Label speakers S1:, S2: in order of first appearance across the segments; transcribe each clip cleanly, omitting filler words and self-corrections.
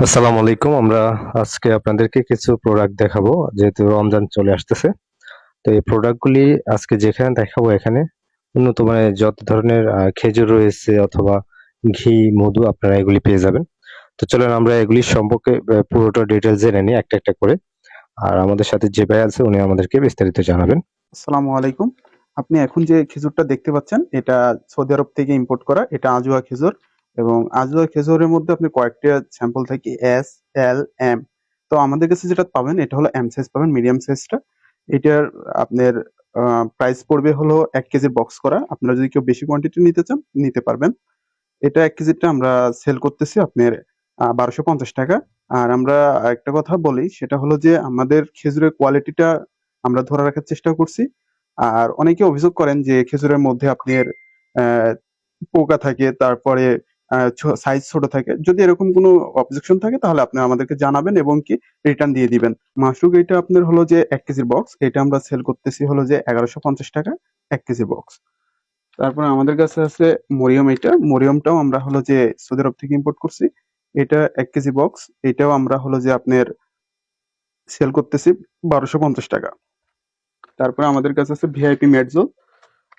S1: আসসালামু আলাইকুম। আমরা আজকে আপনাদেরকে কিছু প্রোডাক্ট দেখাবো যেহেতু রমজান চলে আসতেছে। তো এই প্রোডাক্টগুলি আজকে যেখানে দেখাবো এখানে উন্নত মানের যত ধরনের খেজুর রয়েছে অথবা ঘি, মধু আপনারা এগুলি পেয়ে যাবেন। তো চলেন আমরা এগুলি সম্পর্কে পুরোটা ডিটেইলস জেনে নিই একটা, একটা করে। আর আমাদের সাথে যে ভাই আছে উনি আমাদেরকে বিস্তারিত জানাবেন।
S2: আসসালামু আলাইকুম। আপনি এখন যে খেজুরটা দেখতে পাচ্ছেন এটা সৌদি আরব থেকে ইম্পোর্ট করা। এটা আজওয়া খেজুর এবং আজওয়া খেজুরের মধ্যে আপনি কয়েকটা স্যাম্পল থাকে এস, এল, এম। তো আমাদের কাছে যেটা পাবেন এটা হলো এম সাইজ পাবেন, মিডিয়াম সাইজটা। এটার আপনার প্রাইস পড়বে হলো ১ কেজির বক্স করা। আপনারা যদি কেউ বেশি কোয়ান্টিটি নিতে চান নিতে পারবেন। এটা ১ কেজিটা আমরা সেল করতেছি আপনার ১২৫০ টাকা। আর আমরা আরেকটা কথা বলি সেটা হলো যে আমাদের খেজুরের কোয়ালিটিটা আমরা ধরে রাখার চেষ্টা করছি। আর অনেকে অভিযোগ করেন যে খেজুরের মধ্যে আপনার পোকা থাকে, তারপরে সাইজ ছোট থাকে। যদি এরকম কোনো অবজেকশন থাকে তাহলে আপনি আমাদেরকে জানাবেন এবং কি রিটার্ন দিয়ে দিবেন। মাশরুক এটা আপনার হলো যে ১ কেজির বক্স। এটা আমরা সেল করতেছি হলো যে ১১৫০ টাকা ১ কেজি বক্স। তারপরে আমাদের কাছে আছে মরিয়ম। এটা মরিয়মটাও আমরা হলো যে সৌদি আরব থেকে ইম্পোর্ট করছি। এটা ১ কেজি বক্স। এটাও আমরা হলো যে আপনার সেল করতেছি ১২৫০ টাকা। তারপরে আমাদের কাছে আছে ভিআইপি মেডজোল।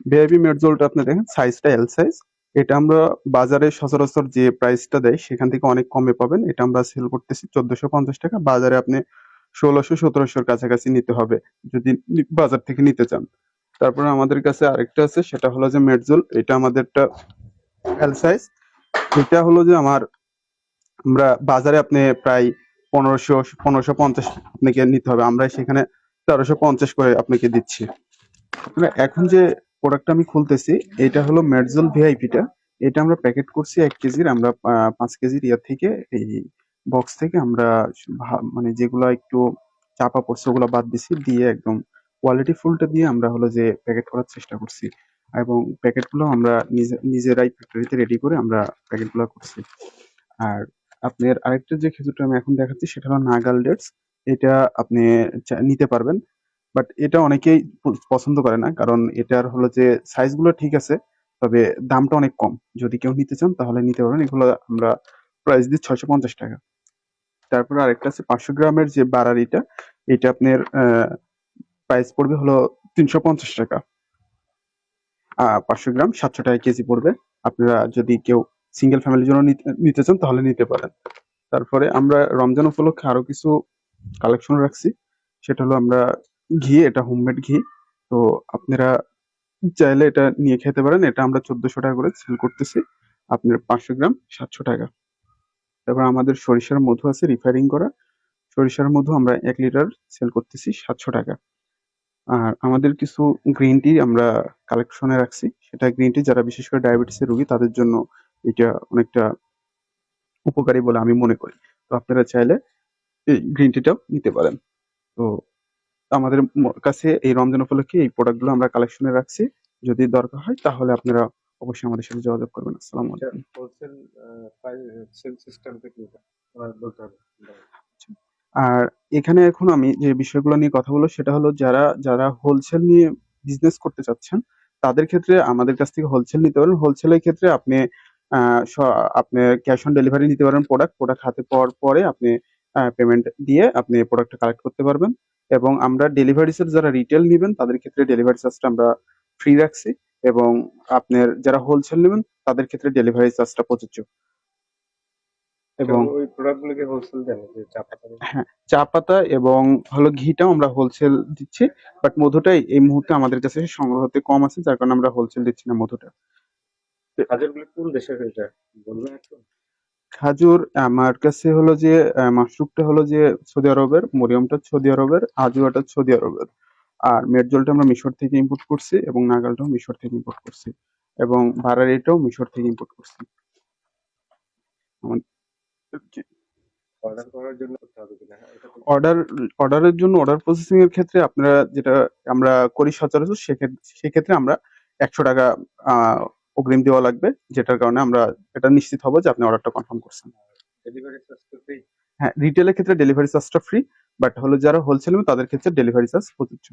S2: ভিআইপি মেডজোলটা আপনি দেখেন সাইজটা এল সাইজ। এটা আমরা বাজারে সচরাচর যে প্রাইসটা দেয় সেখান থেকে অনেক কমে পাবেন। এটা আমরা সেল করতেছি ১৪৫০ টাকা। বাজারে আপনি ১৬০০-১৭০০ কাছাকাছি নিতে হবে যদি বাজার থেকে নিতে চান। তারপরে আমাদের কাছে আরেকটা আছে সেটা হলো যে মেডজোল। এটা আমাদেরটা এল সাইজ। এটা হলো যে আমরা বাজারে আপনি প্রায় ১৫০০-১৫৫০ আপনাকে নিতে হবে। আমরা সেখানে ১৩৫০ করে আপনাকে দিচ্ছি। আপনারা এখন যে প্রোডাক্টটা আমি খুলতেছি এটা হলো মেডজোল ভিআইপিটা। এটা আমরা প্যাকেট করছি ১ কেজির। আমরা ৫ কেজির ইয়া থেকে এই বক্স থেকে আমরা মানে যেগুলা একটু চাপা পড়ছে ওগুলা বাদ দিছি, দিয়ে একদম কোয়ালিটি ফুলটা দিয়ে আমরা হলো যে প্যাকেট করার চেষ্টা করছি এবং প্যাকেটগুলো আমরা নিজেরাই ফ্যাক্টরিতে রেডি করে আমরা প্যাকেটগুলো করছি। আর আপনার আরেকটা যে খেজুরটা আমি এখন দেখাচ্ছি সেটা হলো নাগাল ডেটস। এটা আপনি নিতে পারবেন, বাট এটা অনেকেই পছন্দ করে না কারণ এটার হলো যে সাইজ গুলো ঠিক আছে, তবে দামটা অনেক কম। যদি কেউ নিতে চান তাহলে নিতে পারেন। এগুলো আমরা প্রাইস দিই ৬৫০ টাকা। তারপরে আরেকটা আছে ৫০০ গ্রামের যে বারারিটা। এটা আপনার প্রাইস পড়বে হলো ৩৫০ টাকা। ৫০০ গ্রাম ৭০০ টাকা কেজি পড়বে। আপনারা যদি কেউ সিঙ্গেল ফ্যামিলির জন্য নিতে চান তাহলে নিতে পারেন। তারপরে আমরা রমজান উপলক্ষে আরো কিছু কালেকশন রাখছি। সেটা হলো আমরা ঘি, এটা হোমমেড ঘি। তো আপনারা চাইলে এটা নিয়ে খেতে পারেন। এটা আমরা ১৪০০ টাকা করে সেল করতেছি আপনার ৫০০ গ্রাম ৭০০ টাকা। তারপর আমাদের সরিষার মধু আছে রিফাইনিং করা। সরিষার মধু আমরা ১ লিটার সেল করতেছি ৭০০ টাকা। আর আমাদের কিছু গ্রিন টি আমরা কালেকশনে রাখছি। সেটা গ্রিন টি যারা বিশেষ করে ডায়াবেটিসের রোগী তাদের জন্য এটা অনেকটা উপকারী বলে আমি মনে করি। তো আপনারা চাইলে এই গ্রিন টিটাও নিতে পারেন। তো আমাদের কাছে এই রমজান উপলক্ষে এই প্রোডাক্টগুলো আমরা কালেকশনে রাখছি। যদি দরকার হয় তাহলে আপনারা অবশ্যই আমাদের সাথে যোগাযোগ করবেন। আসসালামু আলাইকুম।
S1: হোলসেল সেল সিস্টেমটা কি বলতে হবে।
S2: আচ্ছা। আর এখানে এখন আমি যে বিষয়গুলো নিয়ে কথা বলবো সেটা হলো যারা হোলসেল নিয়ে বিজনেস করতে চাচ্ছেন তাদের ক্ষেত্রে আমাদের কাছ থেকে হোলসেল নিতে পারেন। হোলসেলের ক্ষেত্রে আপনি আপনি ক্যাশ অন ডেলিভারি নিতে পারেন। প্রোডাক্ট হাতে পাওয়ার পরে আপনি পেমেন্ট দিয়ে আপনি প্রোডাক্টটা কালেক্ট করতে পারবেন। এবং আমরা ডেলিভারি চার্জ যারা রিটেল নিবেন তাদের ক্ষেত্রে ডেলিভারি চার্জটা আমরা ফ্রি রাখছি এবং আপনার যারা হোলসেল নেবেন তাদের ক্ষেত্রে ডেলিভারি চার্জটা প্রযোজ্য। এবং
S1: ওই প্রোডাক্ট গুলোকে হোলসেল দেন যে চা পাতা।
S2: হ্যাঁ, চা পাতা এবং হলো ঘিটাও আমরা হোলসেল দিচ্ছি। বাট মধুটাই এই মুহূর্তে আমাদের কাছে সংগ্রহতে কম আছে, যার কারণে আমরা হোলসেল দিচ্ছি না মধুটা।
S1: খাজুর গুলো কোন দেশের এটা বলবেন একটু?
S2: খাজুর আমার কাছে হলো যে মাশরুকটা হলো যে সৌদি আরবের, মরিয়মটা সৌদি আরবের, আজওয়াটা সৌদি আরবের। আর মেডজলটা আমরা মিশর থেকে ইম্পোর্ট করছি এবং নাগালটাও মিশর থেকে ইম্পোর্ট করছি এবং বারারিটাও মিশর থেকে ইম্পোর্ট করছি। আমাদের
S1: অর্ডার করার জন্য করতে হবে কিনা? হ্যাঁ, এটা তো
S2: অর্ডারের জন্য অর্ডার প্রসেসিং এর ক্ষেত্রে আপনারা যেটা আমরা করি সচরাচর সেক্ষেত্রে আমরা ১০০ টাকা অগ্রিম দেওয়া লাগবে, যেটার কারণে আমরা এটা নিশ্চিত হব যে আপনি অর্ডারটা কনফার্ম করছেন।
S1: ডেলিভারি চার্জ তো ফ্রি।
S2: হ্যাঁ, রিটেলের ক্ষেত্রে ডেলিভারি চার্জটা ফ্রি, বাট হলো যারা হোলসেল নেবে তাদের ক্ষেত্রে ডেলিভারি চার্জ প্রযোজ্য।